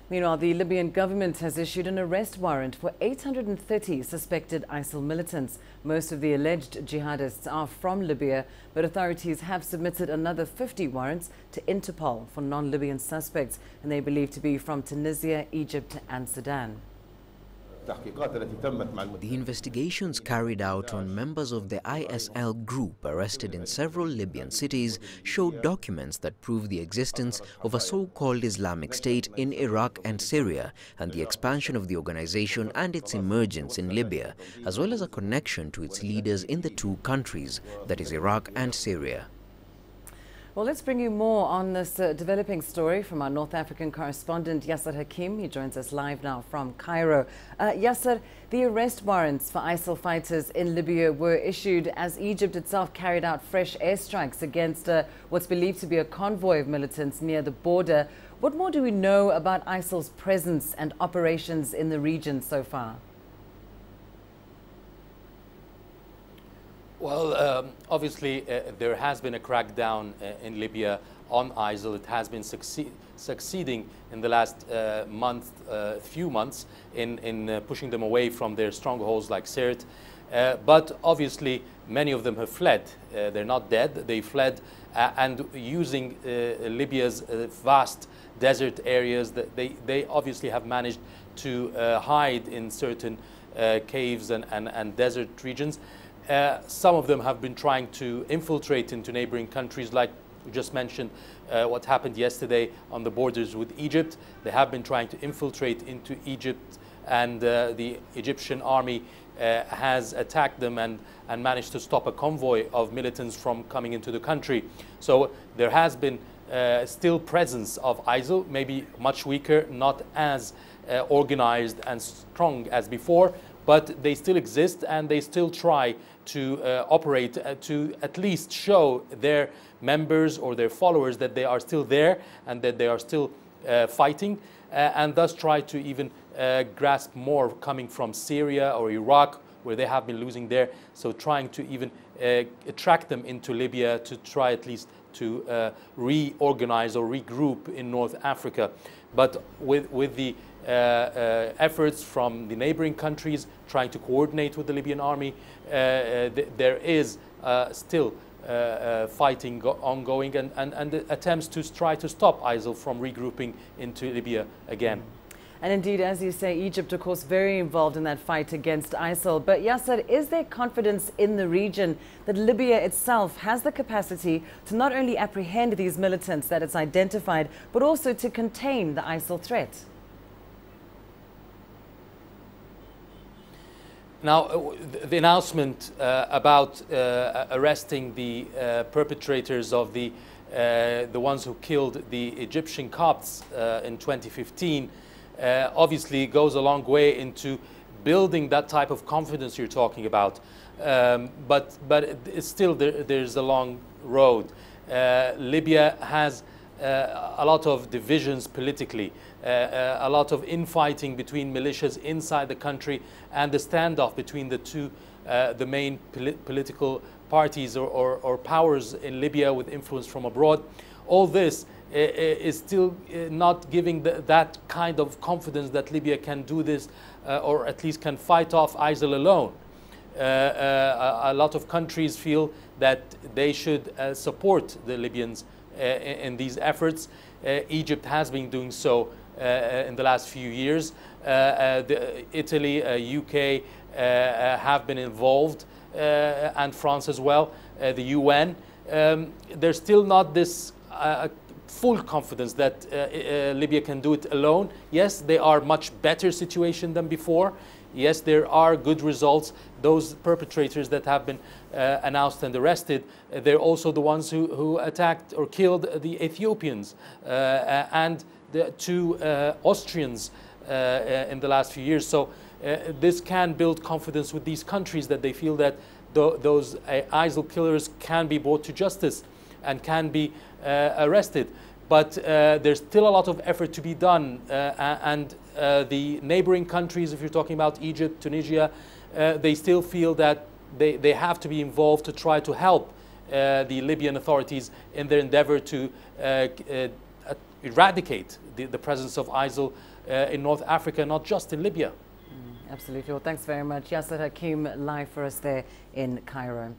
Meanwhile, the Libyan government has issued an arrest warrant for 830 suspected ISIL militants. Most of the alleged jihadists are from Libya, but authorities have submitted another 50 warrants to Interpol for non-Libyan suspects, and they believe to be from Tunisia, Egypt and Sudan. The investigations carried out on members of the ISIL group arrested in several Libyan cities showed documents that prove the existence of a so-called Islamic State in Iraq and Syria and the expansion of the organization and its emergence in Libya, as well as a connection to its leaders in the two countries, that is Iraq and Syria. Well, let's bring you more on this developing story from our North African correspondent, Yasser Hakim. He joins us live now from Cairo. Yasser, the arrest warrants for ISIL fighters in Libya were issued as Egypt itself carried out fresh airstrikes against what's believed to be a convoy of militants near the border. What more do we know about ISIL's presence and operations in the region so far? Well, obviously, there has been a crackdown in Libya on ISIL. It has been succeeding in the last few months in pushing them away from their strongholds like Sirte. But obviously, many of them have fled. They're not dead. They fled and using Libya's vast desert areas, they obviously have managed to hide in certain caves and desert regions. Some of them have been trying to infiltrate into neighboring countries, like we just mentioned what happened yesterday on the borders with Egypt. They have been trying to infiltrate into Egypt, and the Egyptian army has attacked them and managed to stop a convoy of militants from coming into the country. So there has been still presence of ISIL, maybe much weaker, not as organized and strong as before, but they still exist and they still try to operate to at least show their members or their followers that they are still there and that they are still fighting, and thus try to even grasp more coming from Syria or Iraq, where they have been losing there. So trying to even attract them into Libya to try at least to reorganize or regroup in North Africa. But with the efforts from the neighboring countries trying to coordinate with the Libyan army, there is still fighting ongoing and attempts to try to stop ISIL from regrouping into Libya again. And indeed, as you say, Egypt, of course, very involved in that fight against ISIL. But Yasser, is there confidence in the region that Libya itself has the capacity to not only apprehend these militants that it's identified, but also to contain the ISIL threat? Now, the announcement about arresting the perpetrators of the ones who killed the Egyptian Copts in 2015 obviously goes a long way into building that type of confidence you're talking about. But it's still there's a long road. Libya has a lot of divisions politically, a lot of infighting between militias inside the country, and the standoff between the two, the main political parties or powers in Libya with influence from abroad. All this is still not giving that kind of confidence that Libya can do this, or at least can fight off ISIL alone. A lot of countries feel that they should support the Libyans in these efforts. Egypt has been doing so in the last few years. Italy, UK have been involved, and France as well, the UN. There's still not this full confidence that Libya can do it alone. Yes, they are much better situation than before. Yes, there are good results. Those perpetrators that have been announced and arrested, they're also the ones who attacked or killed the Ethiopians and the two Austrians in the last few years. So this can build confidence with these countries that they feel that those ISIL killers can be brought to justice and can be arrested. But there's still a lot of effort to be done, and the neighboring countries, if you're talking about Egypt, Tunisia, they still feel that they have to be involved to try to help the Libyan authorities in their endeavor to eradicate the presence of ISIL in North Africa, not just in Libya. Absolutely. Well, thanks very much. Yasser Hakim live for us there in Cairo.